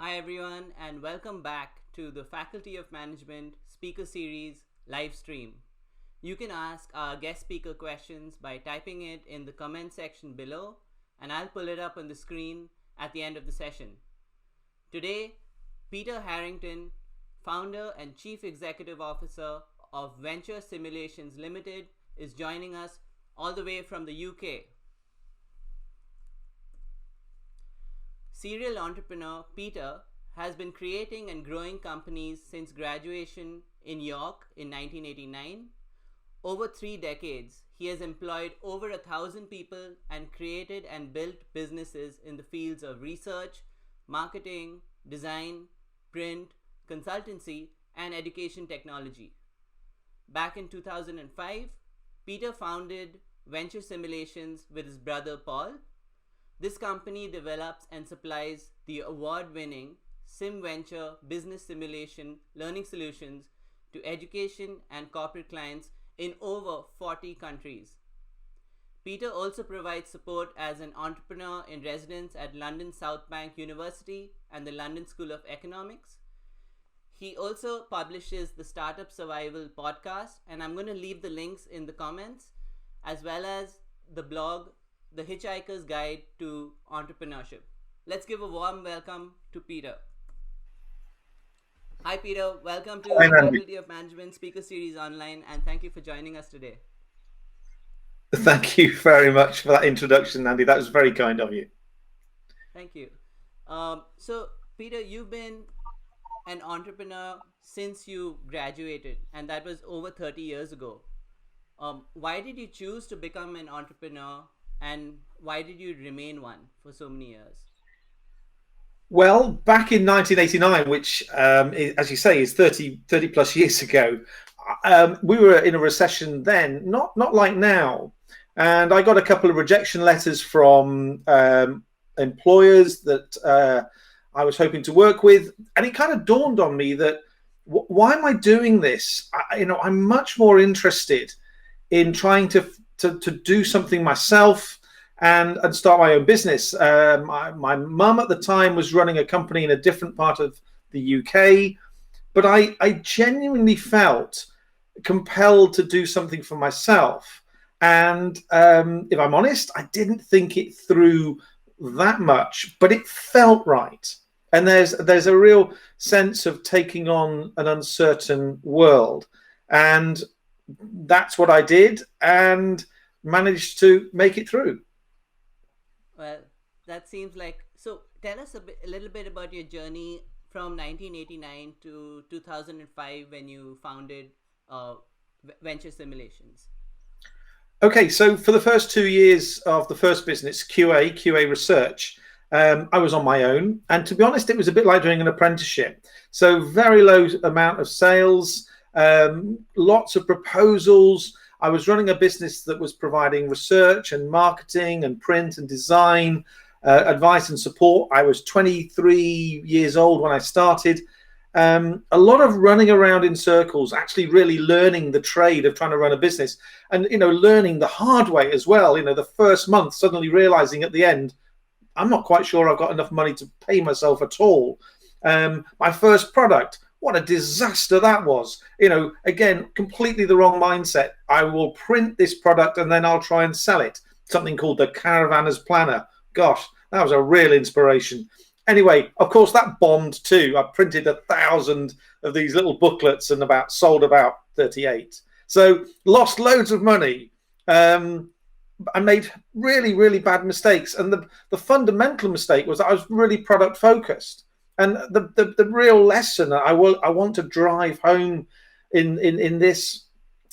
Hi everyone and welcome back to the Faculty of Management Speaker Series Livestream. You can ask our guest speaker questions by typing it in the comment section below and I'll pull it up on the screen at the end of the session. Today, Peter Harrington, founder and Chief Executive Officer of Venture Simulations Ltd, is joining us all the way from the UK. Serial entrepreneur Peter has been creating and growing companies since graduation in York in 1989. Over 3 decades, he has employed over 1,000 people and created and built businesses in the fields of research, marketing, design, print, consultancy, and education technology. Back in 2005, Peter founded Venture Simulations with his brother Paul. This company develops and supplies the award-winning SimVenture business simulation learning solutions to education and corporate clients in over 40 countries. Peter also provides support as an entrepreneur in residence at London South Bank University and the London School of Economics. He also publishes the Startup Survival podcast, and I'm going to leave the links in the comments, as well as the blog The Hitchhiker's Guide to Entrepreneurship. Let's give a warm welcome to Peter. Hi Peter, welcome to Hi, the Andy. Faculty of Management Speaker Series Online, and thank you for joining us today. Thank you very much for that introduction, Andy. That was very kind of you. Thank you. So Peter, you've been an entrepreneur since you graduated, and that was over 30 years ago. Why did you choose to become an entrepreneur, and why did you remain one for so many years? Well, back in 1989, which, as you say, is 30 plus years ago, we were in a recession then, not like now. And I got a couple of rejection letters from employers that I was hoping to work with. And it kind of dawned on me that, why am I doing this? I'm much more interested in trying to do something myself and start my own business. My mum at the time was running a company in a different part of the UK, but I genuinely felt compelled to do something for myself. And if I'm honest, I didn't think it through that much, but it felt right. And there's a real sense of taking on an uncertain world. And that's what I did and managed to make it through. Well, that seems like, so tell us a little bit about your journey from 1989 to 2005 when you founded Venture Simulations. Okay, so for the first 2 years of the first business, QA research, I was on my own. And to be honest, it was a bit like doing an apprenticeship. So very low amount of sales, lots of proposals. I was running a business that was providing research and marketing and print and design, advice and support. I was 23 years old when I started. A lot of running around in circles, actually really learning the trade of trying to run a business and, learning the hard way as well. The first month, suddenly realizing at the end, I'm not quite sure I've got enough money to pay myself at all. My first product, what a disaster that was. Again, completely the wrong mindset. I will print this product and then I'll try and sell it. Something called the Caravanner's Planner. Gosh, that was a real inspiration. Anyway, of course, that bombed too. I printed 1,000 of these little booklets and sold about 38. So lost loads of money. I made really, really bad mistakes. And the fundamental mistake was that I was really product focused. And the real lesson I want to drive home in this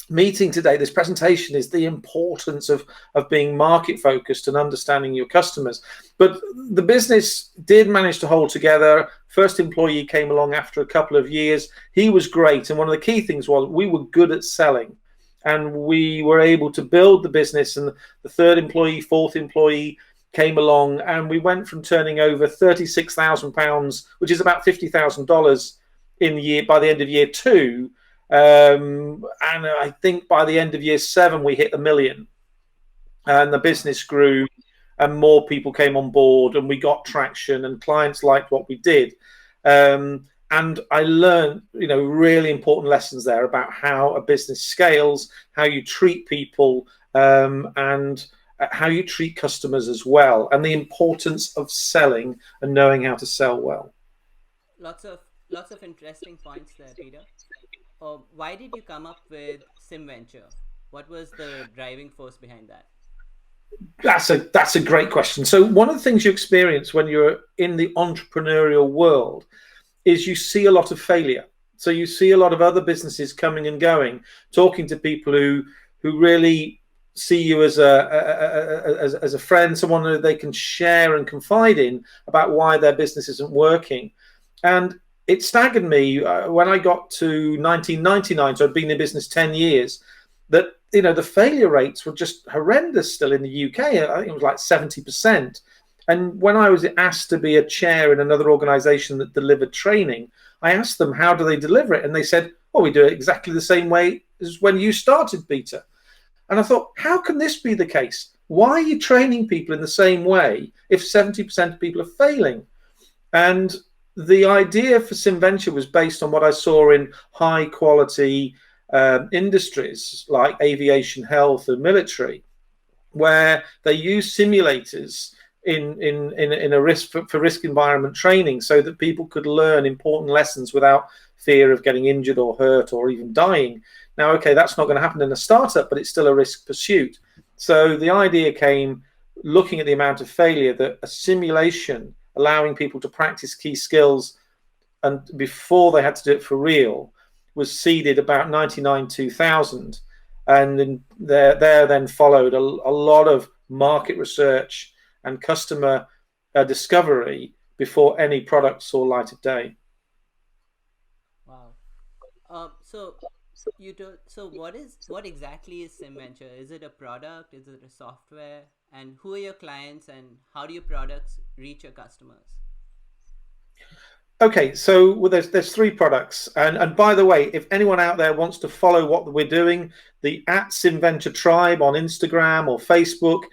meeting today, this presentation, is the importance of being market focused and understanding your customers. But the business did manage to hold together. First employee came along after a couple of years. He was great. And one of the key things was we were good at selling. And we were able to build the business. And the third employee, fourth employee came along, and we went from turning over £36,000, which is about $50,000 by the end of year 2. And I think by the end of year 7, we hit $1 million. And the business grew and more people came on board and we got traction and clients liked what we did. And I learned, really important lessons there about how a business scales, how you treat people, and how you treat customers as well, and the importance of selling and knowing how to sell well. Lots of interesting points there, Peter. Why did you come up with SimVenture? What was the driving force behind that? That's a great question. So one of the things you experience when you're in the entrepreneurial world is you see a lot of failure. So you see a lot of other businesses coming and going, talking to people who really see you as a friend, someone that they can share and confide in about why their business isn't working. And it staggered me when I got to 1999, so I'd been in business 10 years, that the failure rates were just horrendous still in the UK. I think it was like 70%. And when I was asked to be a chair in another organization that delivered training, I asked them, how do they deliver it? And they said, well, we do it exactly the same way as when you started, Peter. And I thought, how can this be the case? Why are you training people in the same way if 70% of people are failing? And the idea for SimVenture was based on what I saw in high quality industries like aviation, health, and military, where they use simulators in a risk environment training so that people could learn important lessons without fear of getting injured or hurt or even dying. Now, okay, that's not going to happen in a startup, but it's still a risk pursuit. So the idea came looking at the amount of failure that a simulation allowing people to practice key skills and before they had to do it for real was seeded about 99-2000. And there then followed a lot of market research and customer discovery before any product saw light of day. Wow. So what exactly is SimVenture? Is it a product? Is it a software? And who are your clients and how do your products reach your customers? Okay, so there's three products, and by the way, if anyone out there wants to follow what we're doing, the @SimVenture Tribe on Instagram or Facebook,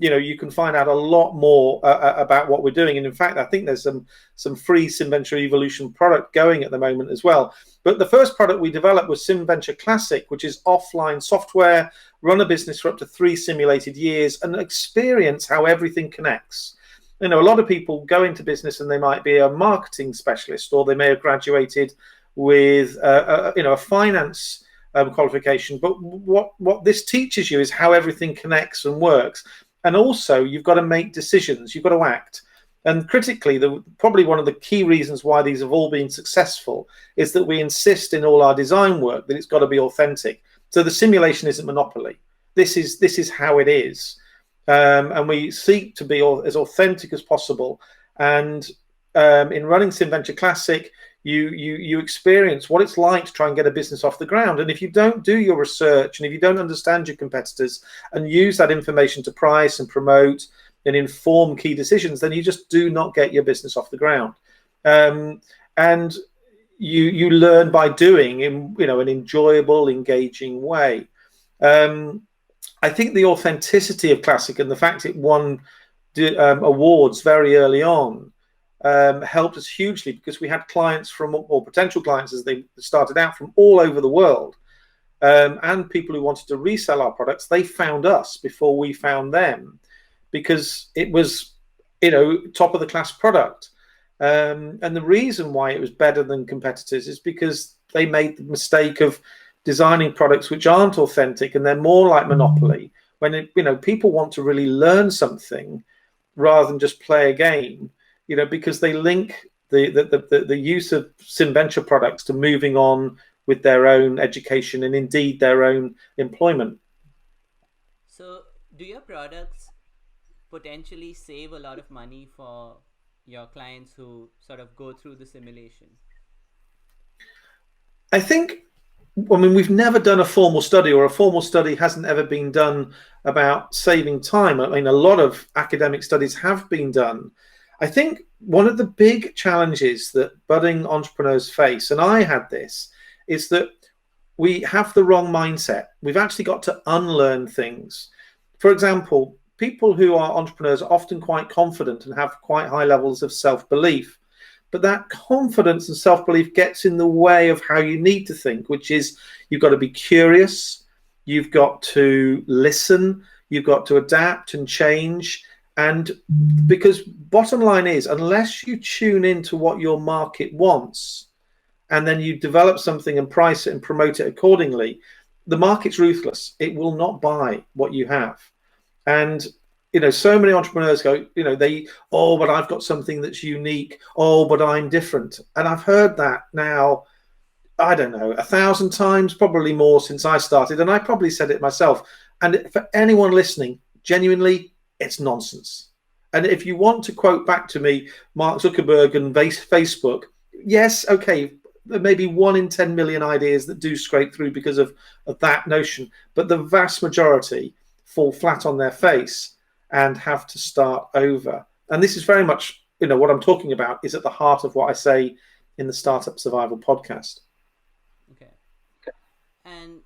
you can find out a lot more about what we're doing. And in fact, I think there's some free SimVenture Evolution product going at the moment as well. But the first product we developed was SimVenture Classic, which is offline software, run a business for up to 3 simulated years, and experience how everything connects. A lot of people go into business and they might be a marketing specialist, or they may have graduated with a finance qualification. But what this teaches you is how everything connects and works. And also, you've got to make decisions. You've got to act. And critically, probably one of the key reasons why these have all been successful is that we insist in all our design work that it's got to be authentic. So the simulation isn't monopoly. This is how it is. And we seek to be as authentic as possible. And in running SimVenture Classic, you experience what it's like to try and get a business off the ground. And if you don't do your research, and if you don't understand your competitors and use that information to price and promote and inform key decisions, then you just do not get your business off the ground. And you learn by doing in an enjoyable, engaging way. I think the authenticity of Classic and the fact it won awards very early on helped us hugely, because we had clients or potential clients as they started out from all over the world, and people who wanted to resell our products. They found us before we found them, because it was top of the class product. And the reason why it was better than competitors is because they made the mistake of designing products which aren't authentic, and they're more like monopoly. When people want to really learn something rather than just play a game, because they link the use of SimVenture products to moving on with their own education and indeed their own employment. So do your products potentially save a lot of money for your clients who sort of go through the simulation? We've never done a formal study, or a formal study hasn't ever been done about saving time. A lot of academic studies have been done. I think one of the big challenges that budding entrepreneurs face, and I had this, is that we have the wrong mindset. We've actually got to unlearn things. For example, people who are entrepreneurs are often quite confident and have quite high levels of self-belief. but that confidence and self-belief gets in the way of how you need to think, which is you've got to be curious, you've got to listen, you've got to adapt and change. And because bottom line is, unless you tune into what your market wants and then you develop something and price it and promote it accordingly, the market's ruthless. It will not buy what you have. And so many entrepreneurs go, but I've got something that's unique. Oh, but I'm different. And I've heard that now, I don't know, 1,000 times, probably more since I started. And I probably said it myself. And for anyone listening, genuinely, it's nonsense. And if you want to quote back to me, Mark Zuckerberg and Facebook, yes, okay, there may be 1 in 10 million ideas that do scrape through because of that notion. But the vast majority fall flat on their face and have to start over. And this is very much, what I'm talking about is at the heart of what I say in the Startup Survival podcast. Okay. And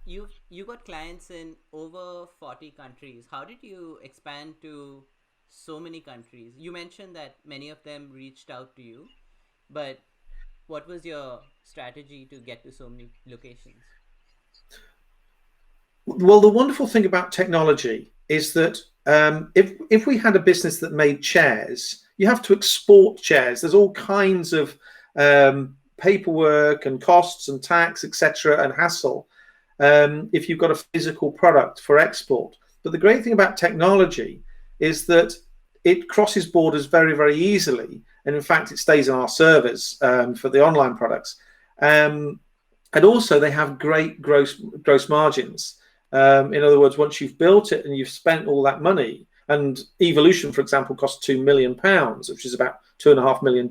you got clients in over 40 countries. How did you expand to so many countries? You mentioned that many of them reached out to you, but what was your strategy to get to so many locations? Well, the wonderful thing about technology is that if we had a business that made chairs, you have to export chairs. There's all kinds of paperwork and costs and tax, etc., and hassle if you've got a physical product for export. But the great thing about technology is that it crosses borders very, very easily. And in fact, it stays on our servers for the online products. And also, they have great gross margins. In other words, once you've built it and you've spent all that money, and Evolution, for example, costs £2 million, which is about $2.5 million,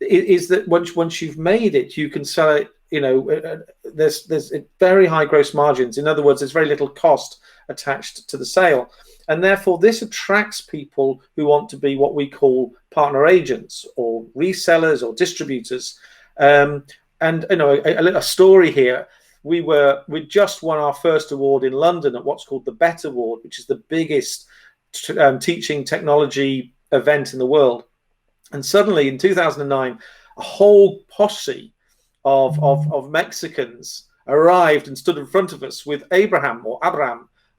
is that once you've made it, you can sell it. There's very high gross margins. In other words, there's very little cost attached to the sale. And therefore, this attracts people who want to be what we call partner agents or resellers or distributors. And a story here. We just won our first award in London at what's called the BET Award, which is the biggest teaching technology event in the world. And suddenly, in 2009, a whole posse of Mexicans arrived and stood in front of us with Abraham,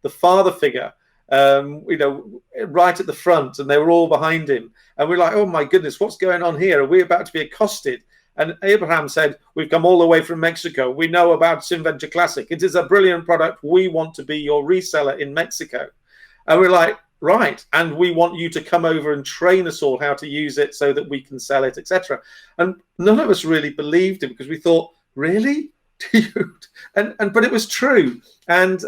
the father figure, right at the front, and they were all behind him. And we're like, oh my goodness, what's going on here? Are we about to be accosted? And Abraham said, we've come all the way from Mexico. We know about SimVenture Classic. It is a brilliant product. We want to be your reseller in Mexico. And we're like, right. And we want you to come over and train us all how to use it so that we can sell it, etc. And none of us really believed him because we thought, really? But it was true. And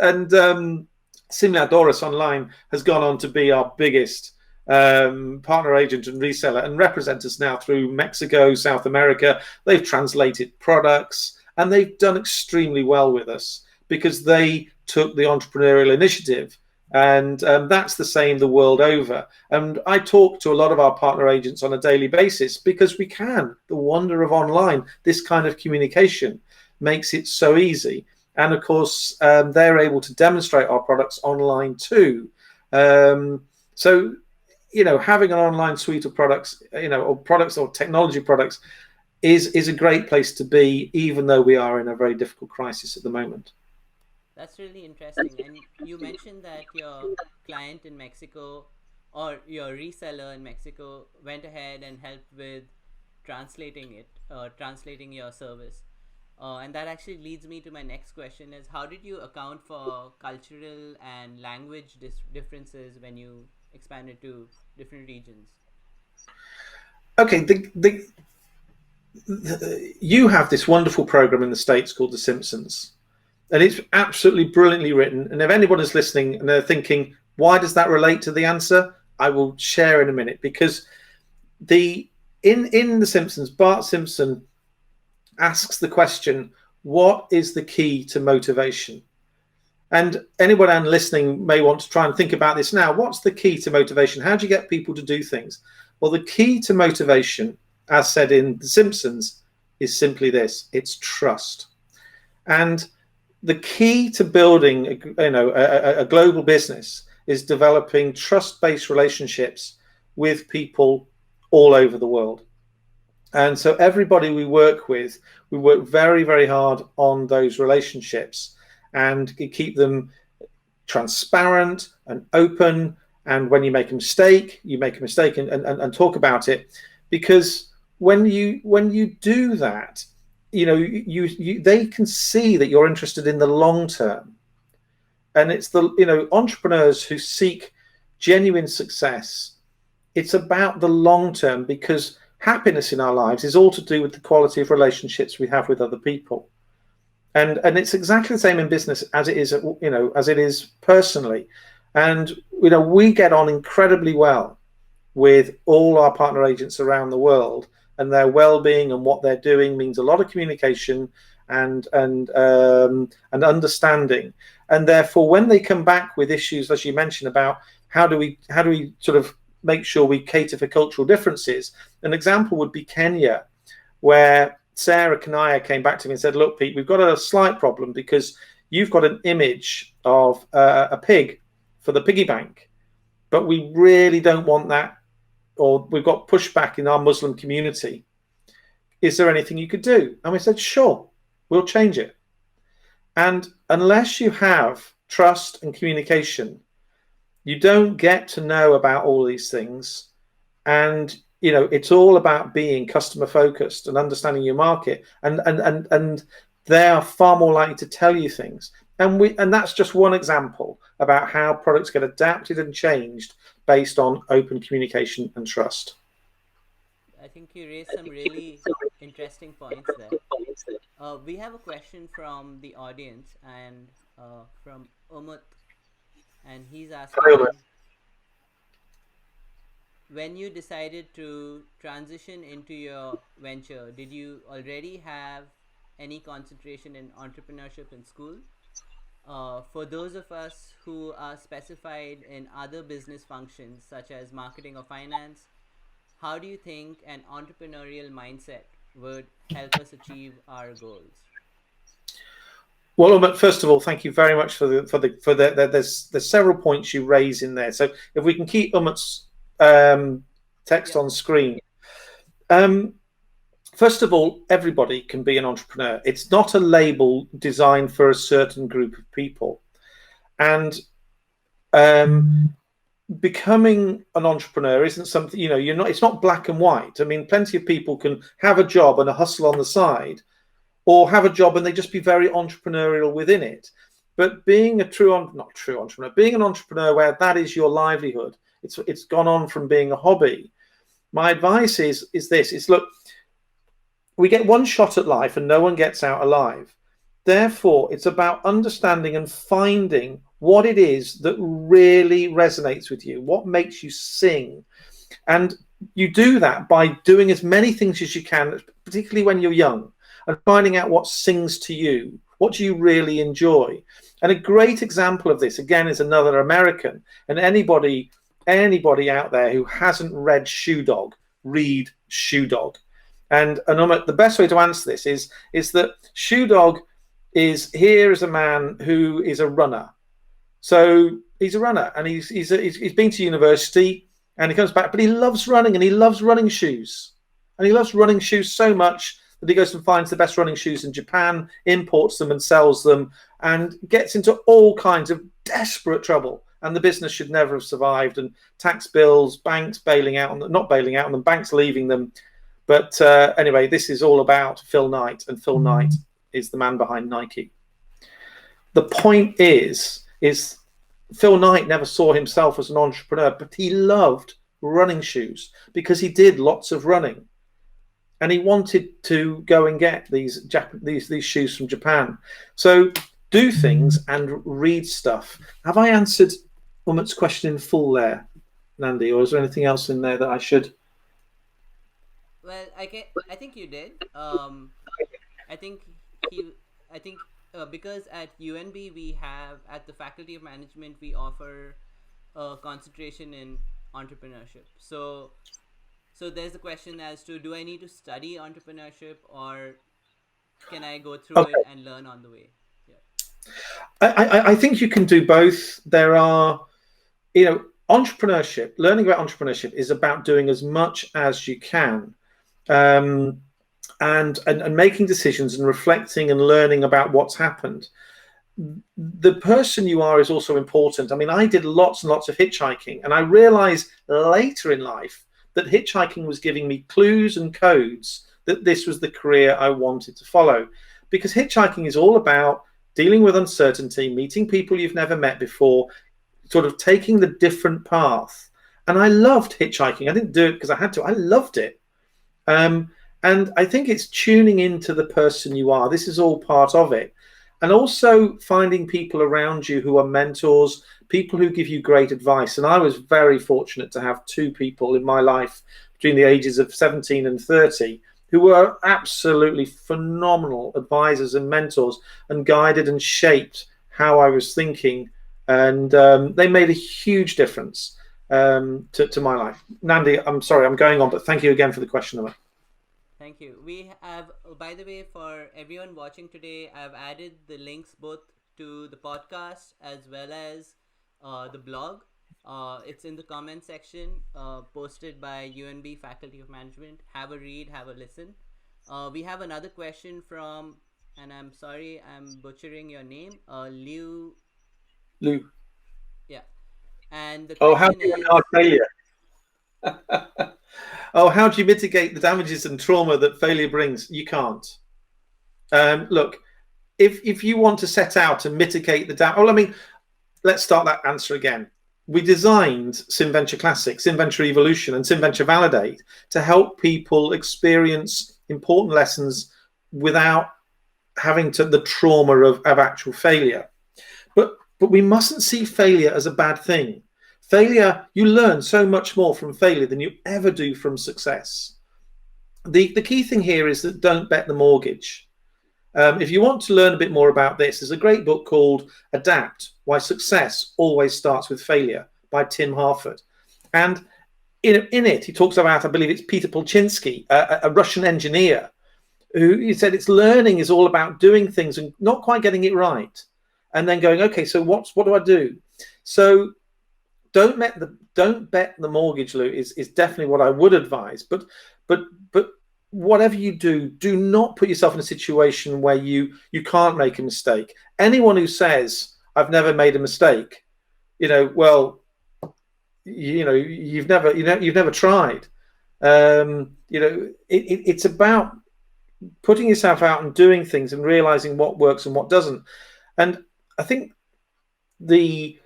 Simuladoras Online has gone on to be our biggest partner agent and reseller and represent us now through Mexico, South America. They've translated products and they've done extremely well with us because they took the entrepreneurial initiative. And that's the same the world over. And I talk to a lot of our partner agents on a daily basis because we can. The wonder of online, this kind of communication makes it so easy. And of course, they're able to demonstrate our products online too. So, having an online suite of products, or products or technology products is a great place to be, even though we are in a very difficult crisis at the moment. That's really interesting. And you mentioned that your client in Mexico or your reseller in Mexico went ahead and helped with translating your service. And that actually leads me to my next question is, how did you account for cultural and language differences when you expanded to different regions? Okay, you have this wonderful program in the States called The Simpsons. And it's absolutely brilliantly written. And if anyone is listening and they're thinking, why does that relate to the answer? I will share in a minute, because in The Simpsons, Bart Simpson asks the question, what is the key to motivation? And anyone listening may want to try and think about this now. What's the key to motivation? How do you get people to do things? Well, the key to motivation, as said in The Simpsons, is simply this: it's trust. And the key to building a global business is developing trust-based relationships with people all over the world. And so everybody we work with, we work very, very hard on those relationships and keep them transparent and open. And when you make a mistake, and talk about it, because when you do that, they can see that you're interested in the long term. And it's the entrepreneurs who seek genuine success. It's about the long term, because happiness in our lives is all to do with the quality of relationships we have with other people. And it's exactly the same in business as it is personally. And we get on incredibly well with all our partner agents around the world, and their well-being and what they're doing means a lot of communication and understanding. And therefore, when they come back with issues, as you mentioned, about how do we sort of make sure we cater for cultural differences, an example would be Kenya, where Sarah Kanaya came back to me and said, look, Pete, we've got a slight problem because you've got an image of a pig for the piggy bank, but we really don't want that, or we've got pushback in our Muslim community. Is there anything you could do? And we said, sure, we'll change it. And unless you have trust and communication, you don't get to know about all these things. And it's all about being customer focused and understanding your market, and they are far more likely to tell you things. And that's just one example about how products get adapted and changed based on open communication and trust. I think you raised some really interesting points there. We have a question from the audience, and from Umut, and he's asking, when you decided to transition into your venture, did you already have any concentration in entrepreneurship in school? For those of us who are specified in other business functions such as marketing or finance, how do you think an entrepreneurial mindset would help us achieve our goals? Well, Umut, first of all, thank you very much for the there's several points you raise in there. So if we can keep Umut's text on screen. First of all, everybody can be an entrepreneur. It's not a label designed for a certain group of people. And becoming an entrepreneur isn't something, it's not black and white. I mean, plenty of people can have a job and a hustle on the side, or have a job and they just be very entrepreneurial within it. But being being an entrepreneur where that is your livelihood, it's gone on from being a hobby. My advice is this: look, we get one shot at life and no one gets out alive. Therefore, it's about understanding and finding what it is that really resonates with you, what makes you sing. And you do that by doing as many things as you can, particularly when you're young, and finding out what sings to you. What do you really enjoy? And a great example of this, again, is another American. And anybody out there who hasn't read Shoe Dog, read Shoe Dog. And the best way to answer this is that Shoe Dog is a man who is a runner. So he's a runner, and he's been to university, and he comes back, but he loves running, and he loves running shoes. And he loves running shoes so much that he goes and finds the best running shoes in Japan, imports them and sells them, and gets into all kinds of desperate trouble. And the business should never have survived, and tax bills, banks bailing out on them, not bailing out on them, banks leaving them. But anyway, this is all about Phil Knight, and Phil Knight is the man behind Nike. The point is Phil Knight never saw himself as an entrepreneur, but he loved running shoes because he did lots of running. And he wanted to go and get these shoes from Japan. So do things and read stuff. Have I answered Umut's question in full there, Nandi, or is there anything else in there that I should? Well, I think you did. Because at UNB we have, at the Faculty of Management, we offer a concentration in entrepreneurship. So there's a question as to, do I need to study entrepreneurship, or can I go through it and learn on the way? Yeah. I think you can do both. There are, entrepreneurship, learning about entrepreneurship is about doing as much as you can, and making decisions and reflecting and learning about what's happened. The person you are is also important. I mean, I did lots and lots of hitchhiking, and I realized later in life that hitchhiking was giving me clues and codes that this was the career I wanted to follow. Because hitchhiking is all about dealing with uncertainty, meeting people you've never met before, sort of taking the different path. And I loved hitchhiking. I didn't do it because I had to. I loved it. And I think it's tuning into the person you are. This is all part of it. And also finding people around you who are mentors, people who give you great advice. And I was very fortunate to have two people in my life between the ages of 17 and 30 who were absolutely phenomenal advisors and mentors, and guided and shaped how I was thinking. And they made a huge difference to my life. Nandi, I'm sorry, I'm going on, but thank you again for the question, Emma. Thank you. We have, by the way, for everyone watching today, I've added the links both to the podcast as well as the blog. It's in the comment section, posted by UNB Faculty of Management. Have a read, have a listen. We have another question from, and I'm sorry, I'm butchering your name, Liu. Yeah. And the question how do you regard failure? How do you mitigate the damages and trauma that failure brings? You can't. Look, if you want to set out and mitigate the damage, well, I mean, let's start that answer again. We designed SimVenture Classic, SimVenture Evolution, and SimVenture Validate to help people experience important lessons without having the trauma of actual failure. But we mustn't see failure as a bad thing. Failure, you learn so much more from failure than you ever do from success. The key thing here is that don't bet the mortgage. If you want to learn a bit more about this, there's a great book called Adapt, Why Success Always Starts with Failure by Tim Harford. And in it, he talks about, I believe it's Peter Polchinski, a Russian engineer, who he said it's learning is all about doing things and not quite getting it right. And then going, okay, so what do I do? So don't bet the mortgage, Lou, is definitely what I would advise. But whatever you do, do not put yourself in a situation where you can't make a mistake. Anyone who says I've never made a mistake, you've never tried. It's about putting yourself out and doing things and realizing what works and what doesn't. And I think the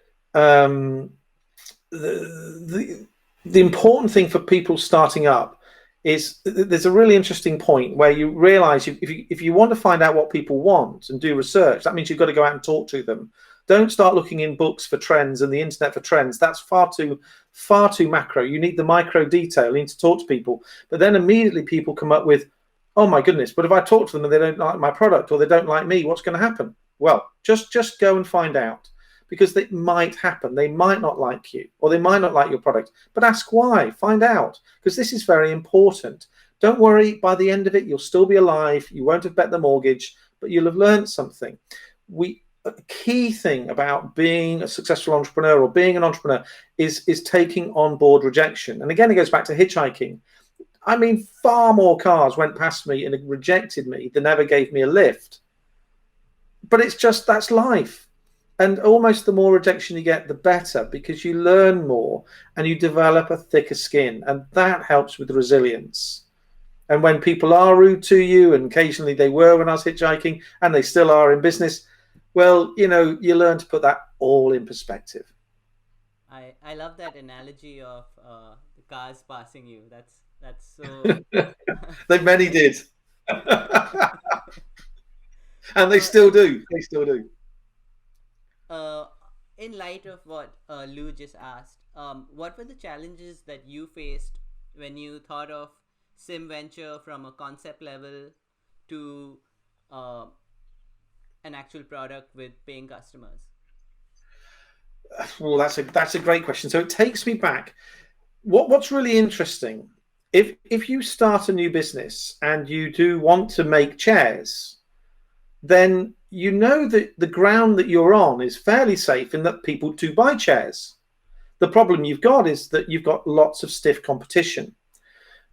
important thing for people starting up is there's a really interesting point where you realize if you want to find out what people want and do research, that means you've got to go out and talk to them. Don't start looking in books for trends and the internet for trends. That's far too macro. You need the micro detail. You need to talk to people. But then immediately people come up with, oh my goodness, but if I talk to them and they don't like my product or they don't like me, what's going to happen? Well, just go and find out, because it might happen. They might not like you or they might not like your product, but ask why, find out, because this is very important. Don't worry, by the end of it, you'll still be alive. You won't have bet the mortgage, but you'll have learned something. A key thing about being a successful entrepreneur or being an entrepreneur is taking on board rejection. And again, it goes back to hitchhiking. I mean, far more cars went past me and rejected me than ever gave me a lift. But it's just, that's life. And almost the more rejection you get, the better, because you learn more and you develop a thicker skin. And that helps with resilience. And when people are rude to you, and occasionally they were when I was hitchhiking, and they still are in business, well, you learn to put that all in perspective. I love that analogy of the cars passing you. That's so... Many did. And they still do. In light of what Lou just asked, what were the challenges that you faced when you thought of SimVenture from a concept level to an actual product with paying customers? Well, that's a great question. So it takes me back. What's really interesting, if you start a new business and you do want to make chairs, then you know that the ground that you're on is fairly safe in that people do buy chairs. The problem you've got is that you've got lots of stiff competition.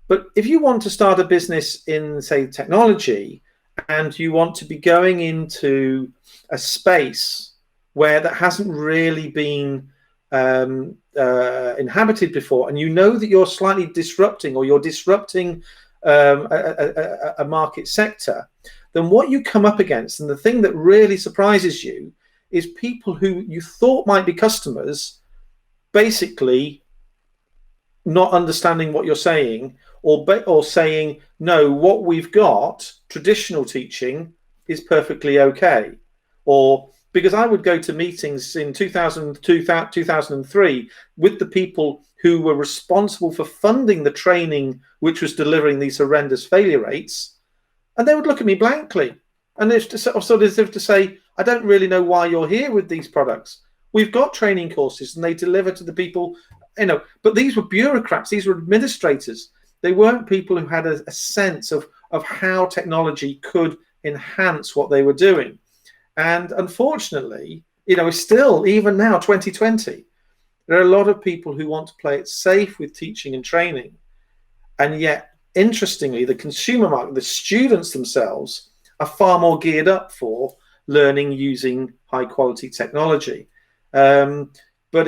But if you want to start a business in, say, technology, and you want to be going into a space where that hasn't really been inhabited before, and you know that you're slightly disrupting, or you're disrupting a market sector, then what you come up against, and the thing that really surprises you, is people who you thought might be customers basically not understanding what you're saying, or saying, no, what we've got, traditional teaching, is perfectly okay. Or because I would go to meetings in 2002, 2003 with the people who were responsible for funding the training which was delivering these horrendous failure rates, and they would look at me blankly, and it's sort of as if to say, I don't really know why you're here with these products. We've got training courses and they deliver to the people, you know, but these were bureaucrats, these were administrators. They weren't people who had a sense of how technology could enhance what they were doing. And unfortunately, you know, still, even now, 2020, there are a lot of people who want to play it safe with teaching and training. And yet, interestingly, the consumer market, the students themselves, are far more geared up for learning using high quality technology. But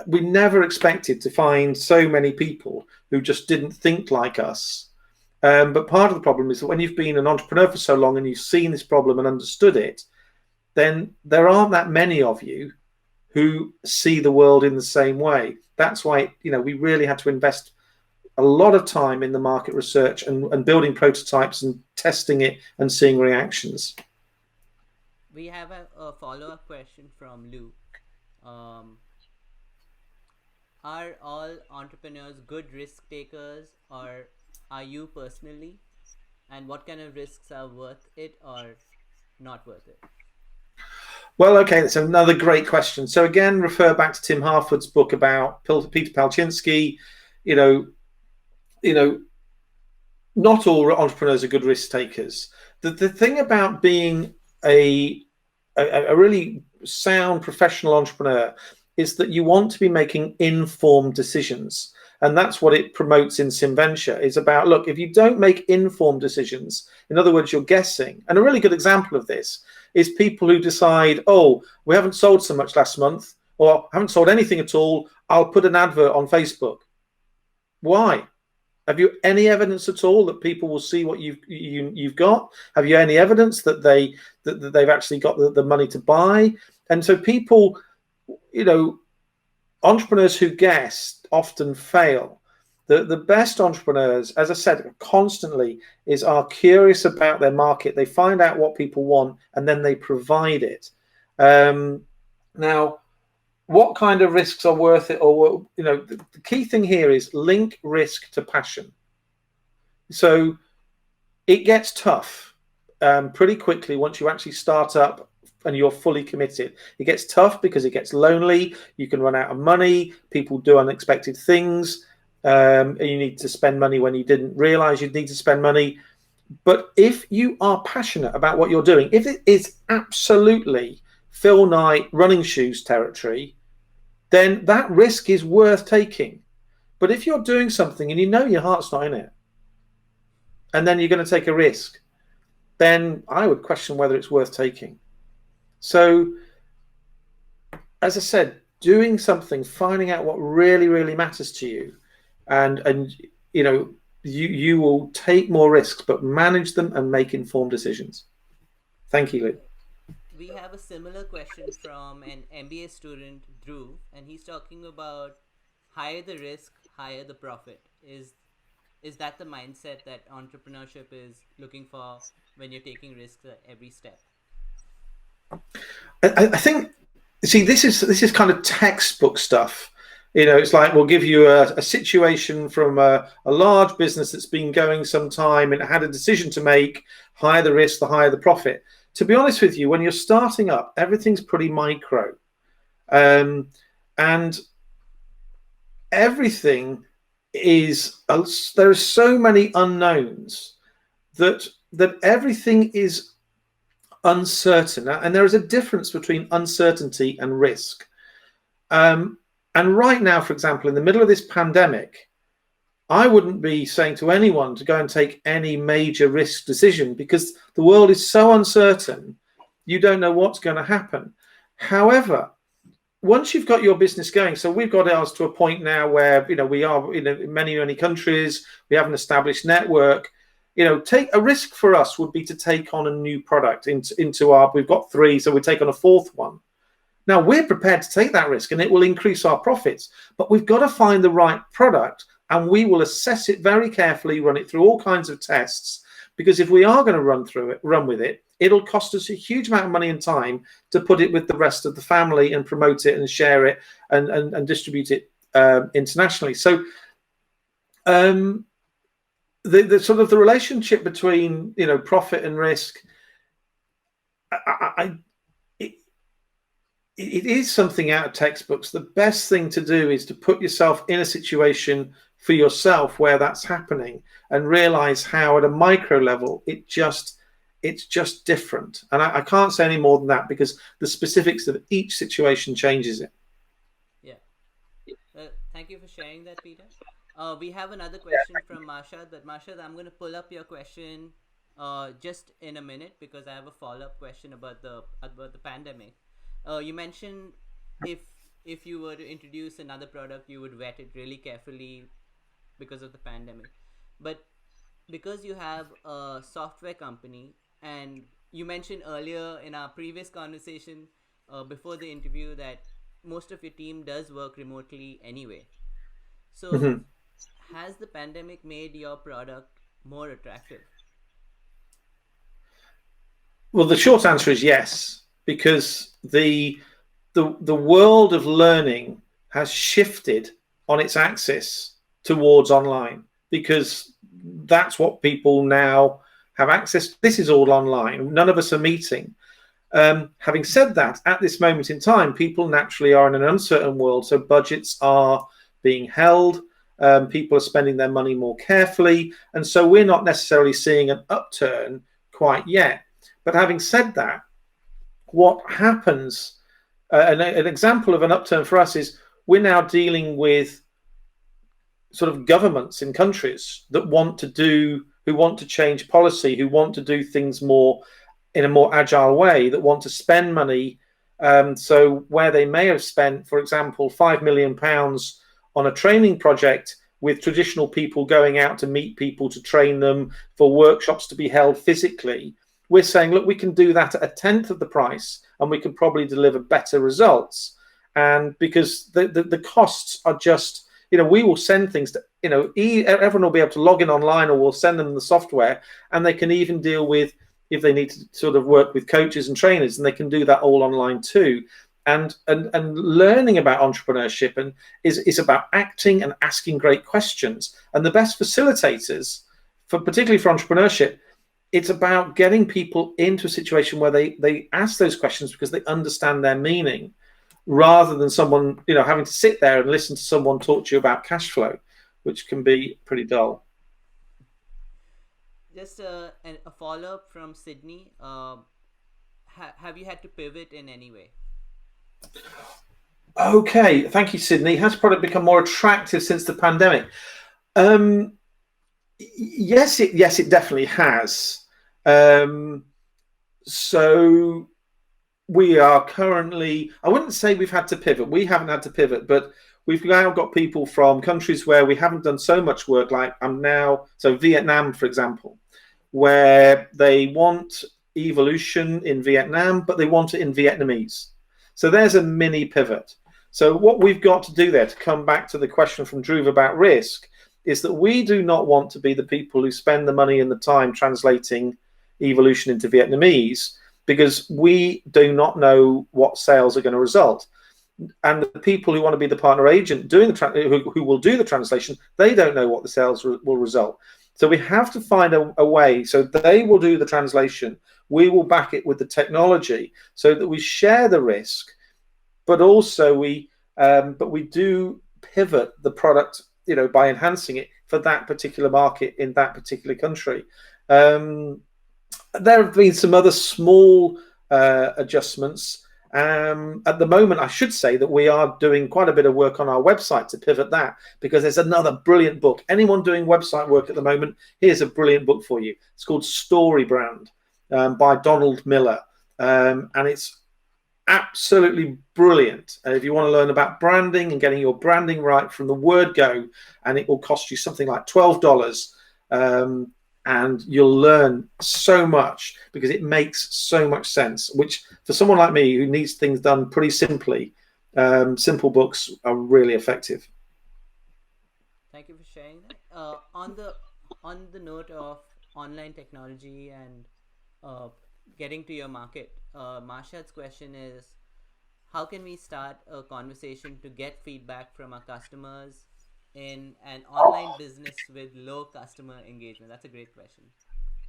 we never expected to find so many people who just didn't think like us. But part of the problem is that when you've been an entrepreneur for so long and you've seen this problem and understood it, then there aren't that many of you who see the world in the same way. That's why, you know, we really had to invest a lot of time in the market research and building prototypes and testing it and seeing reactions. We have a follow-up question from Lou. Are all entrepreneurs good risk takers, or are you personally? And what kind of risks are worth it or not worth it? Well, okay, that's another great question. So again, refer back to Tim Harford's book about Peter Palczynski. You know, not all entrepreneurs are good risk takers. The thing about being a really sound professional entrepreneur is that you want to be making informed decisions. And that's what it promotes in SimVenture. It's about, look, if you don't make informed decisions, in other words, you're guessing. And a really good example of this is people who decide, oh, we haven't sold so much last month, or haven't sold anything at all, I'll put an advert on Facebook. Why? Have you any evidence at all that people will see what you've got? Have you any evidence that they've actually got the money to buy? And so people, you know, entrepreneurs who guess often fail. The best entrepreneurs, as I said, constantly are curious about their market. They find out what people want and then they provide it. Now, what kind of risks are worth it? Or, you know, the key thing here is link risk to passion. So it gets tough pretty quickly once you actually start up and you're fully committed. It gets tough because it gets lonely. You can run out of money. People do unexpected things. And you need to spend money when you didn't realize you'd need to spend money. But if you are passionate about what you're doing, if it is absolutely Phil Knight running shoes territory, then that risk is worth taking. But if you're doing something and you know your heart's not in it, and then you're going to take a risk, then I would question whether it's worth taking. So, as I said, doing something, finding out what really, really matters to you, and you know, you will take more risks, but manage them and make informed decisions. Thank you, Luke. We have a similar question from an MBA student, Dhruv, and he's talking about higher the risk, higher the profit. Is that the mindset that entrepreneurship is looking for when you're taking risks at every step? I think, see, this is kind of textbook stuff. You know, it's like we'll give you a situation from a large business that's been going some time and had a decision to make. Higher the risk, the higher the profit. To be honest with you, when you're starting up, everything's pretty micro, and everything is, there are so many unknowns that everything is uncertain, and there is a difference between uncertainty and risk. And right now, for example, in the middle of this pandemic, I wouldn't be saying to anyone to go and take any major risk decision because the world is so uncertain. You don't know what's going to happen. However, once you've got your business going, so we've got ours to a point now where, we are in many countries, we have an established network. Take a risk for us would be to take on a new product into our, we've got 3, so we take on a 4th one. Now we're prepared to take that risk and it will increase our profits, but we've got to find the right product and we will assess it very carefully, run it through all kinds of tests, because if we are going to run with it, it'll cost us a huge amount of money and time to put it with the rest of the family and promote it and share it and distribute it internationally. So the sort of the relationship between profit and risk, it is something out of textbooks. The best thing to do is to put yourself in a situation for yourself where that's happening and realize how at a micro level it's just different. And I can't say any more than that because the specifics of each situation changes it. Yeah. Thank you for sharing that, Peter. We have another question from Marshad, but Marshad, I'm going to pull up your question just in a minute because I have a follow-up question about the pandemic. You mentioned if you were to introduce another product, you would vet it really carefully because of the pandemic. But because you have a software company, and you mentioned earlier in our previous conversation before the interview that most of your team does work remotely anyway. So has the pandemic made your product more attractive? Well, the short answer is yes, because the world of learning has shifted on its axis towards online, because that's what people now have access to. This is all online. None of us are meeting. Having said that, at this moment in time, people naturally are in an uncertain world, so budgets are being held. People are spending their money more carefully, and so we're not necessarily seeing an upturn quite yet. But having said that, what happens, an example of an upturn for us is we're now dealing with sort of governments in countries that who want to change policy, who want to do things more in a more agile way, that want to spend money. So where they may have spent, for example, £5 million on a training project with traditional people going out to meet people, to train them, for workshops to be held physically, we're saying, look, we can do that at 1/10 of the price and we can probably deliver better results. And because the costs are just, we will send things to, everyone will be able to log in online, or we'll send them the software, and they can even deal with, if they need to sort of work with coaches and trainers, and they can do that all online too. And learning about entrepreneurship is about acting and asking great questions. And the best facilitators, particularly for entrepreneurship, it's about getting people into a situation where they ask those questions because they understand their meaning, rather than someone having to sit there and listen to someone talk to you about cash flow, which can be pretty dull. Just a follow-up from Sydney. Have you had to pivot in any way? Okay, thank you, Sydney. Has product become more attractive since the pandemic? Yes, it definitely has. So we are currently, I wouldn't say we've had to pivot. We haven't had to pivot, but we've now got people from countries where we haven't done so much work, like so Vietnam, for example, where they want evolution in Vietnam, but they want it in Vietnamese. So there's a mini pivot. So what we've got to do there, to come back to the question from Dhruv about risk, is that we do not want to be the people who spend the money and the time translating evolution into Vietnamese, because we do not know what sales are going to result. And the people who want to be the partner agent doing who will do the translation, they don't know what the sales will result. So we have to find a way. So they will do the translation. We will back it with the technology so that we share the risk, but also we do pivot the product, by enhancing it for that particular market in that particular country. There have been some other small adjustments. At the moment, I should say that we are doing quite a bit of work on our website to pivot that, because there's another brilliant book. Anyone doing website work at the moment, here's a brilliant book for you. It's called Story Brand by Donald Miller. And it's absolutely brilliant. If you want to learn about branding and getting your branding right from the word go, and it will cost you something like $12. And you'll learn so much because it makes so much sense, which for someone like me who needs things done pretty simply, simple books are really effective. Thank you for sharing that. On the note of online technology and getting to your market, Marshad's question is, how can we start a conversation to get feedback from our customers in an online business with low customer engagement? That's a great question.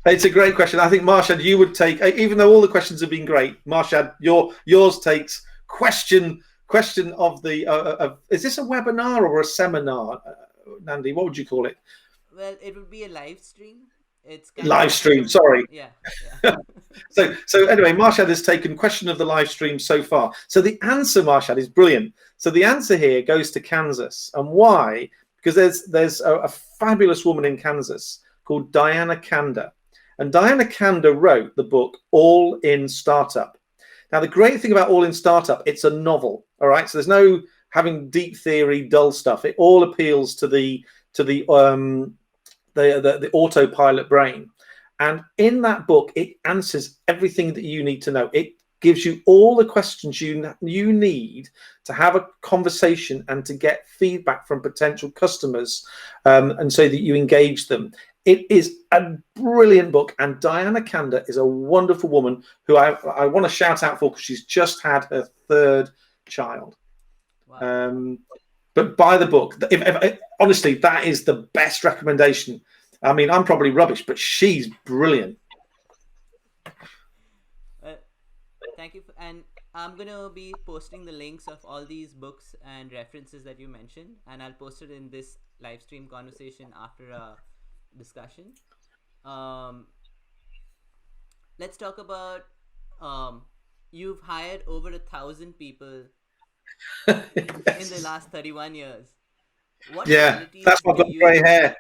It's a great question. I think, Marshad, you would take, even though all the questions have been great, Marshad, yours takes question of the, is this a webinar or a seminar, Nandi? What would you call it? Well, it would be a live stream. It's live stream, sorry. Yeah. So anyway, Marshad has taken question of the live stream so far. So the answer, Marshad, is brilliant. So the answer here goes to Kansas. And why? Because there's a fabulous woman in Kansas called Diana Kanda. And Diana Kanda wrote the book All in Startup. Now, the great thing about All in Startup, it's a novel. All right. So there's no having deep theory, dull stuff. It all appeals to the autopilot brain. And in that book, it answers everything that you need to know. It gives you all the questions you need to have a conversation and to get feedback from potential customers, and so that you engage them. It is a brilliant book, and Diana Kanda is a wonderful woman who I want to shout out for, because she's just had her third child. Wow. But buy the book. Honestly, that is the best recommendation. I mean, I'm probably rubbish, but she's brilliant. Thank you. And I'm going to be posting the links of all these books and references that you mentioned, and I'll post it in this live stream conversation after a discussion. Let's talk about, you've hired over 1,000 people in the last 31 years. That's why I've got grey hair.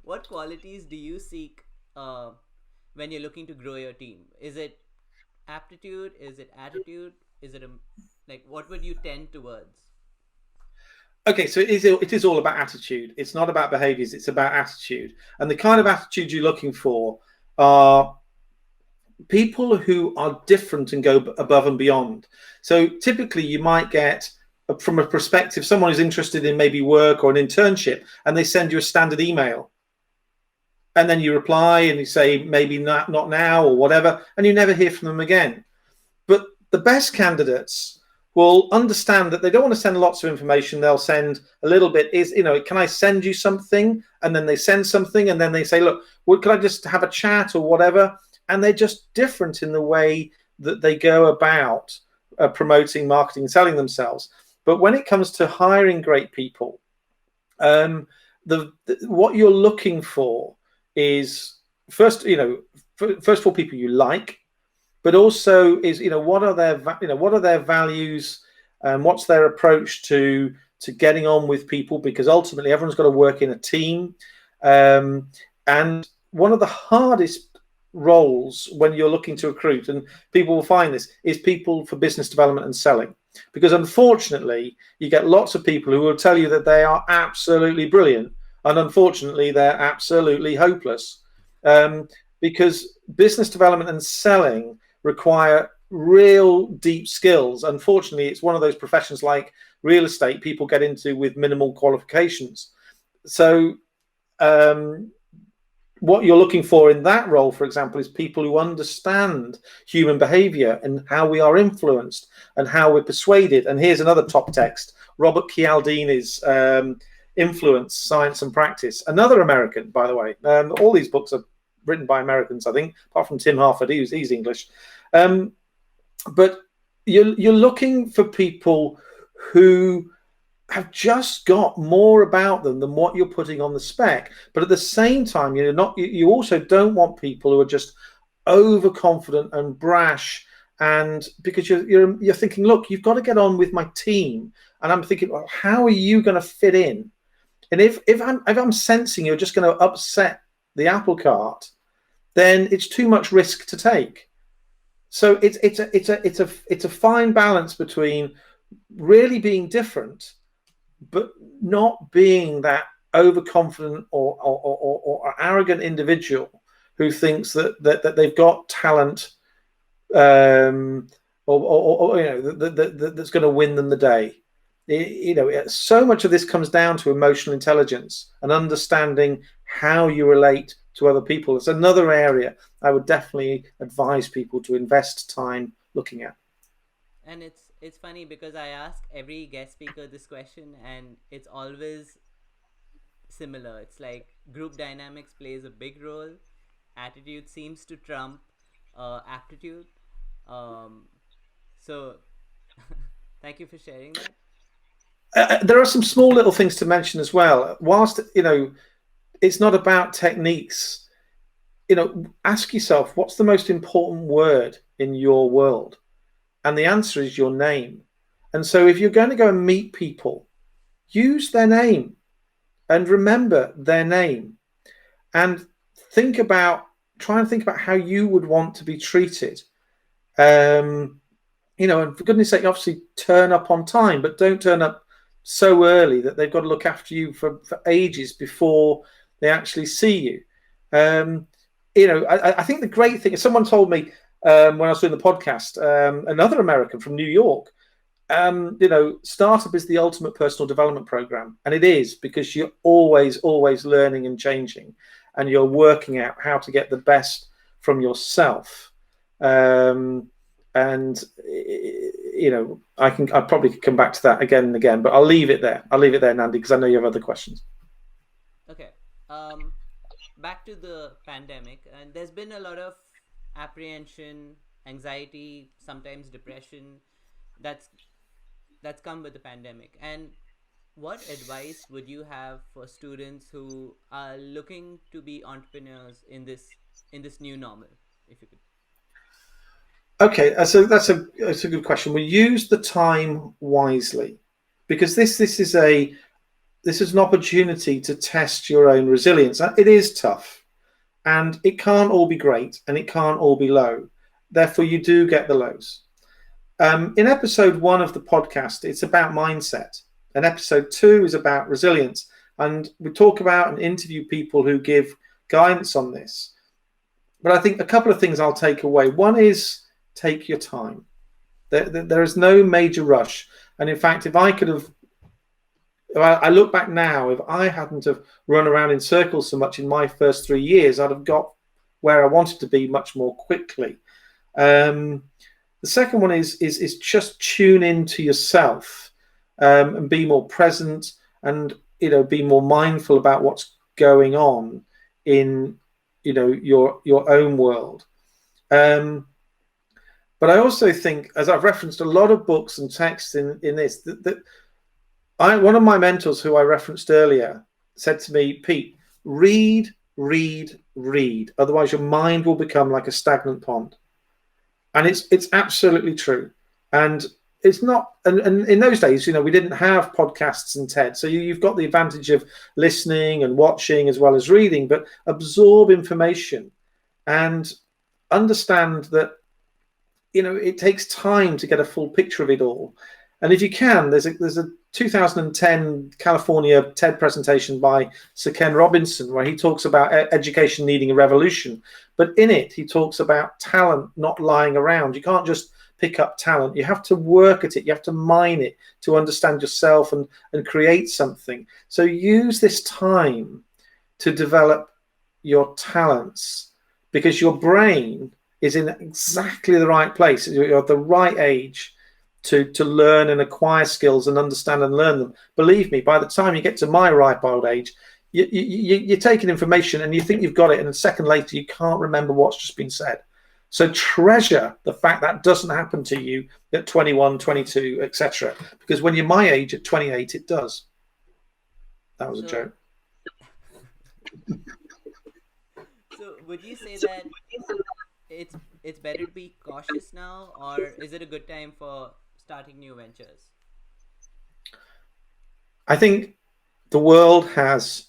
What qualities do you seek when you're looking to grow your team? Is it aptitude? Is it attitude? Is it what would you tend towards? Okay, so it is all about attitude. It's not about behaviors. It's about attitude. And the kind of attitude you're looking for are people who are different and go above and beyond. So typically you might get, from a perspective, someone who's interested in maybe work or an internship, and they send you a standard email. And then you reply and you say, maybe not now or whatever, and you never hear from them again. But the best candidates will understand that they don't want to send lots of information. They'll send a little bit, can I send you something? And then they send something, and then they say, look, could I just have a chat or whatever? And they're just different in the way that they go about promoting, marketing, selling themselves. But when it comes to hiring great people, what you're looking for is first of all, people you like, but also is what are their values, and what's their approach to getting on with people, because ultimately everyone's got to work in a team. And one of the hardest roles when you're looking to recruit, and people will find this, is people for business development and selling, because unfortunately you get lots of people who will tell you that they are absolutely brilliant, and unfortunately they're absolutely hopeless, because business development and selling require real deep skills. Unfortunately, it's one of those professions like real estate people get into with minimal qualifications. So what you're looking for in that role, for example, is people who understand human behavior and how we are influenced and how we're persuaded. And here's another top text, Robert Cialdini's Influence, Science and Practice, another American, by the way. All these books are written by Americans, I think, apart from Tim Harford, he's English. But you're looking for people who have just got more about them than what you're putting on the spec. But at the same time, you also don't want people who are just overconfident and brash And because you're thinking, look, you've got to get on with my team, and I'm thinking, well, how are you going to fit in? And if I'm sensing you're just going to upset the apple cart, then it's too much risk to take. So it's a fine balance between really being different, but not being that overconfident or arrogant individual who thinks that they've got talent, or that's going to win them the day. So much of this comes down to emotional intelligence and understanding how you relate to other people. It's another area I would definitely advise people to invest time looking at. And it's funny because I ask every guest speaker this question, and it's always similar. It's like group dynamics plays a big role. Attitude seems to trump aptitude. So thank you for sharing that. There are some small little things to mention as well. Whilst it's not about techniques, ask yourself, what's the most important word in your world? And the answer is your name. And so if you're going to go and meet people, use their name and remember their name, and try and think about how you would want to be treated. And for goodness sake, obviously turn up on time, but don't turn up so early that they've got to look after you for ages before they actually see you. I think the great thing is, someone told me when I was doing the podcast, another American from New York, startup is the ultimate personal development program. And it is, because you're always learning and changing, and you're working out how to get the best from yourself. I probably could come back to that again and again, but I'll leave it there, Nandi, because I know you have other questions. Okay. Back to the pandemic, and there's been a lot of apprehension, anxiety, sometimes depression that's come with the pandemic. And what advice would you have for students who are looking to be entrepreneurs in this new normal, if you could? Okay, so that's a good question. We use the time wisely, because this is an opportunity to test your own resilience. It is tough, and it can't all be great, and it can't all be low. Therefore, you do get the lows. In episode 1 of the podcast, it's about mindset, and episode 2 is about resilience. And we talk about and interview people who give guidance on this. But I think a couple of things I'll take away. One is, take your time. There is no major rush. And in fact, if I look back now, if I hadn't have run around in circles so much in my first 3 years, I'd have got where I wanted to be much more quickly. The second one is just tune into yourself, and be more present, and be more mindful about what's going on in your own world. But I also think, as I've referenced a lot of books and texts in this, that one of my mentors, who I referenced earlier, said to me, Pete, read. Otherwise, your mind will become like a stagnant pond. And it's absolutely true. And it's not. And in those days, we didn't have podcasts and TED, so you've got the advantage of listening and watching as well as reading. But absorb information and understand that it takes time to get a full picture of it all. And if you can, there's a 2010 California TED presentation by Sir Ken Robinson, where he talks about education needing a revolution. But in it, he talks about talent not lying around. You can't just pick up talent. You have to work at it. You have to mine it to understand yourself and create something. So use this time to develop your talents, because your brain is in exactly the right place. You're at the right age to learn and acquire skills and understand and learn them. Believe me, by the time you get to my ripe old age, you're taking information and you think you've got it, and a second later you can't remember what's just been said. So treasure the fact that doesn't happen to you at 21, 22, etc. Because when you're my age at 28, it does. That was a joke. So would you say that it's better to be cautious now, or is it a good time for starting new ventures? I think the world has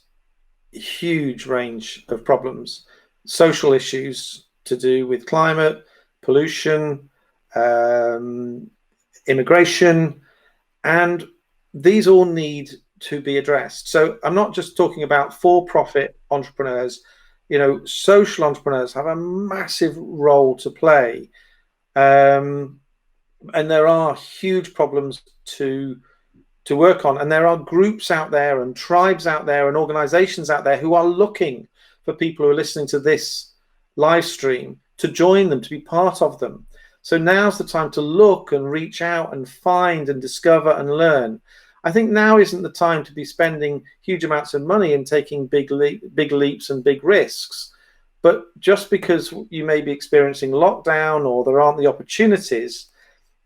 a huge range of problems, social issues to do with climate, pollution, immigration, and these all need to be addressed. So I'm not just talking about for-profit entrepreneurs. You know, social entrepreneurs have a massive role to play, and there are huge problems to work on. And there are groups out there and tribes out there and organizations out there who are looking for people who are listening to this live stream to join them, to be part of them. So now's the time to look and reach out and find and discover and learn. I think now isn't the time to be spending huge amounts of money and taking big leaps and big risks. But just because you may be experiencing lockdown or there aren't the opportunities,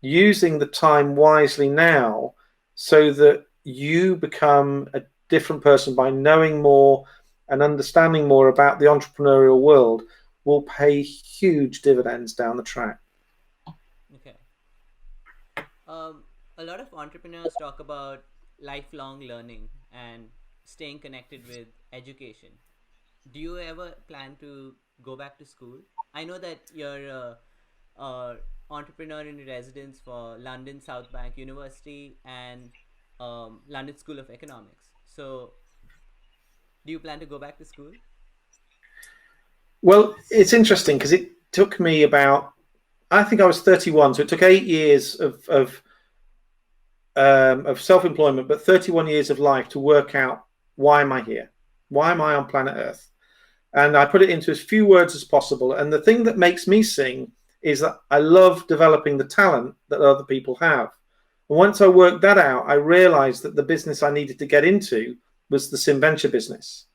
using the time wisely now so that you become a different person by knowing more and understanding more about the entrepreneurial world will pay huge dividends down the track. Okay. A lot of entrepreneurs talk about lifelong learning and staying connected with education. Do you ever plan to go back to school? I know that you're a entrepreneur in residence for London South Bank University and London School of Economics. So, do you plan to go back to school? Well, it's interesting because it took me about, I think I was 31, so it took 8 years of self-employment, but 31 years of life to work out, why am I here? Why am I on planet Earth? And I put it into as few words as possible. And the thing that makes me sing is that I love developing the talent that other people have. And once I worked that out, I realized that the business I needed to get into was the SimVenture business,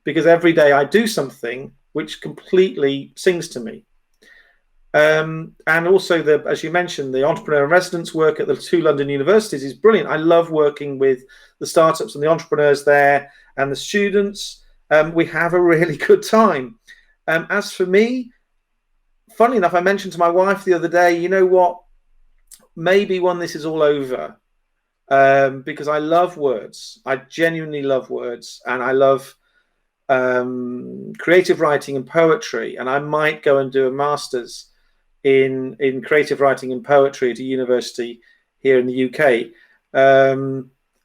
because every day I do something which completely sings to me. And also, as you mentioned, the entrepreneur in residence work at the two London universities is brilliant. I love working with the startups and the entrepreneurs there and the students. We have a really good time. As for me, funny enough, I mentioned to my wife the other day, you know what, maybe when this is all over, because I love words. I genuinely love words, and I love creative writing and poetry, and I might go and do a master's in creative writing and poetry at a university here in the UK.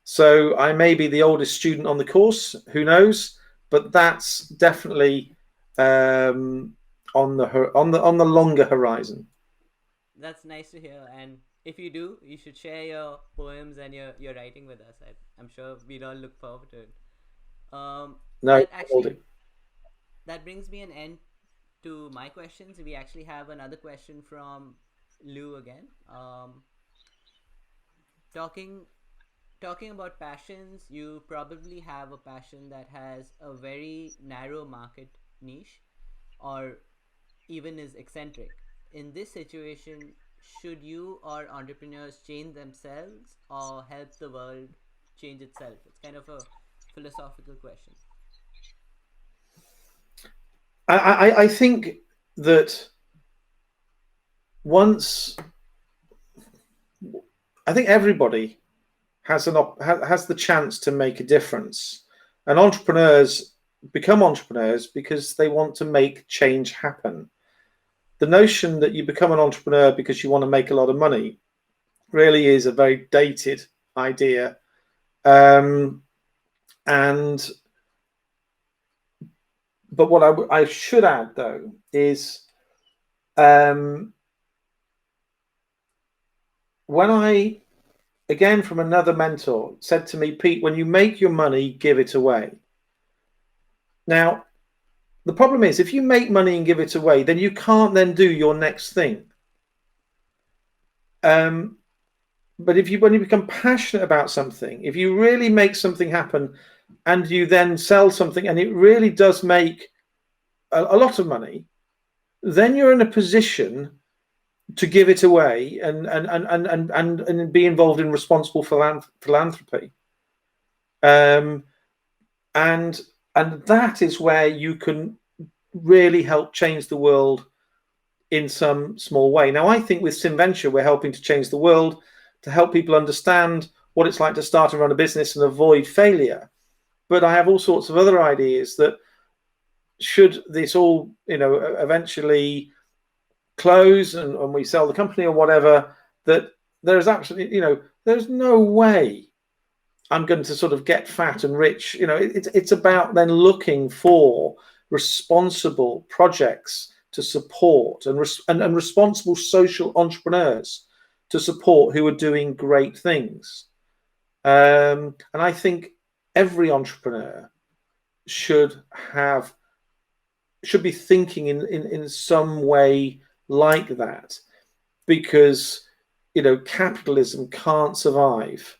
So I may be the oldest student on the course, who knows? But that's definitely on the longer horizon. That's nice to hear. And if you do, you should share your poems and your writing with us. I'm sure we'd all look forward to it. No, That actually that brings me an end to my questions. We actually have another question from Lou again. Talking talking about passions, you probably have a passion that has a very narrow market niche, or even is eccentric. In this situation, should you or entrepreneurs change themselves or help the world change itself? It's kind of a philosophical question. I think that once, I think everybody has the chance to make a difference, and entrepreneurs become entrepreneurs because they want to make change happen. The notion that you become an entrepreneur because you want to make a lot of money really is a very dated idea. But what I should add, though, is when I, again from another mentor, said to me, Pete, when you make your money, give it away. Now, the problem is, if you make money and give it away, then you can't then do your next thing. But when you become passionate about something, if you really make something happen and you then sell something and it really does make a lot of money, then you're in a position to give it away and be involved in responsible philanthropy. And that is where you can really help change the world in some small way. Now, I think with SimVenture, we're helping to change the world, to help people understand what it's like to start and run a business and avoid failure. But I have all sorts of other ideas that should this all, eventually close and we sell the company or whatever, that there's absolutely, there's no way I'm going to sort of get fat and rich. It's about then looking for responsible projects to support and responsible social entrepreneurs to support who are doing great things. And I think every entrepreneur should be thinking in some way like that, because capitalism can't survive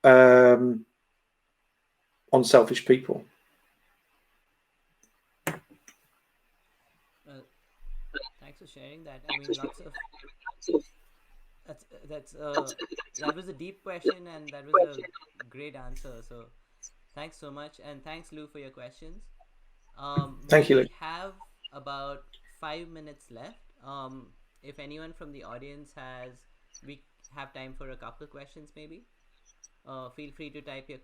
on selfish people. Thanks for sharing that. I mean, lots of that was a deep question, and that was a great answer. So thanks so much, and thanks, Lou, for your questions. Thank you, Lou. We have about 5 minutes left. If anyone from the audience we have time for a couple of questions, maybe. Feel free to type your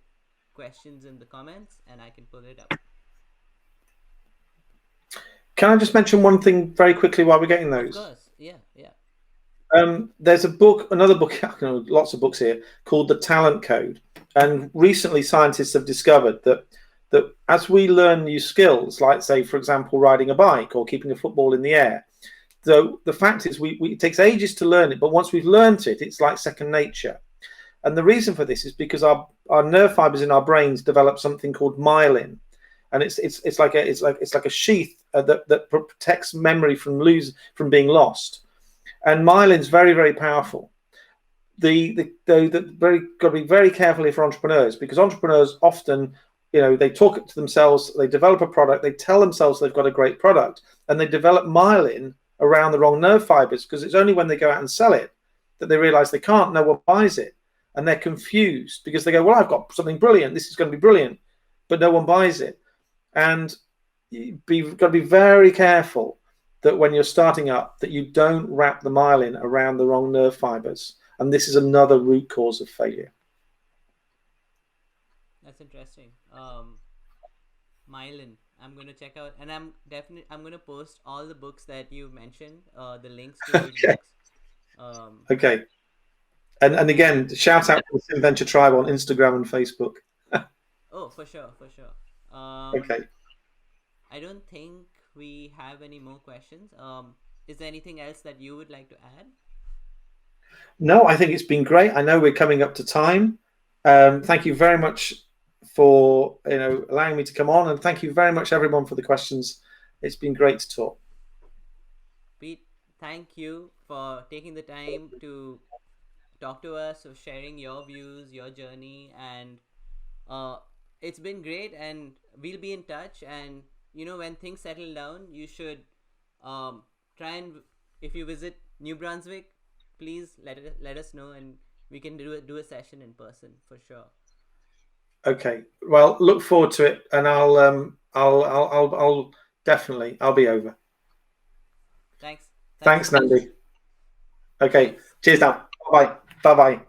questions in the comments, and I can pull it up. Can I just mention one thing very quickly while we're getting those? Of course, yeah. There's another book, lots of books here, called The Talent Code. And recently scientists have discovered that as we learn new skills, like, say, for example, riding a bike or keeping a football in the air, so the fact is it takes ages to learn it, but once we've learned it, it's like second nature. And the reason for this is because our nerve fibers in our brains develop something called myelin. And it's like a sheath that protects memory from being lost. And myelin's very, very powerful. Got to be very careful for entrepreneurs, because entrepreneurs often, they talk to themselves, they develop a product, they tell themselves they've got a great product, and they develop myelin around the wrong nerve fibers, because it's only when they go out and sell it that they realize they can't, no one buys it. And they're confused because they go, well, I've got something brilliant, this is going to be brilliant, but no one buys it. And you've got to be very careful that when you're starting up, that you don't wrap the myelin around the wrong nerve fibers. And this is another root cause of failure. That's interesting. Myelin, I'm going to check out, and I'm going to post all the books that you mentioned, the links to those books. Okay. And again, shout out to the SimVenture tribe on Instagram and Facebook. Oh, for sure. Okay. I don't think we have any more questions. Is there anything else that you would like to add? No, I think it's been great. I know we're coming up to time. Thank you very much for allowing me to come on, and thank you very much everyone for the questions. It's been great to talk. Pete, thank you for taking the time to talk to us, of sharing your views, your journey, and it's been great. And we'll be in touch. And when things settle down, you should try and, if you visit New Brunswick, please let us know, and we can do a session in person for sure. Okay. Well, look forward to it, and I'll definitely be over. Thanks. Thanks, so Nandi. Okay. Cheers now. Bye. Bye.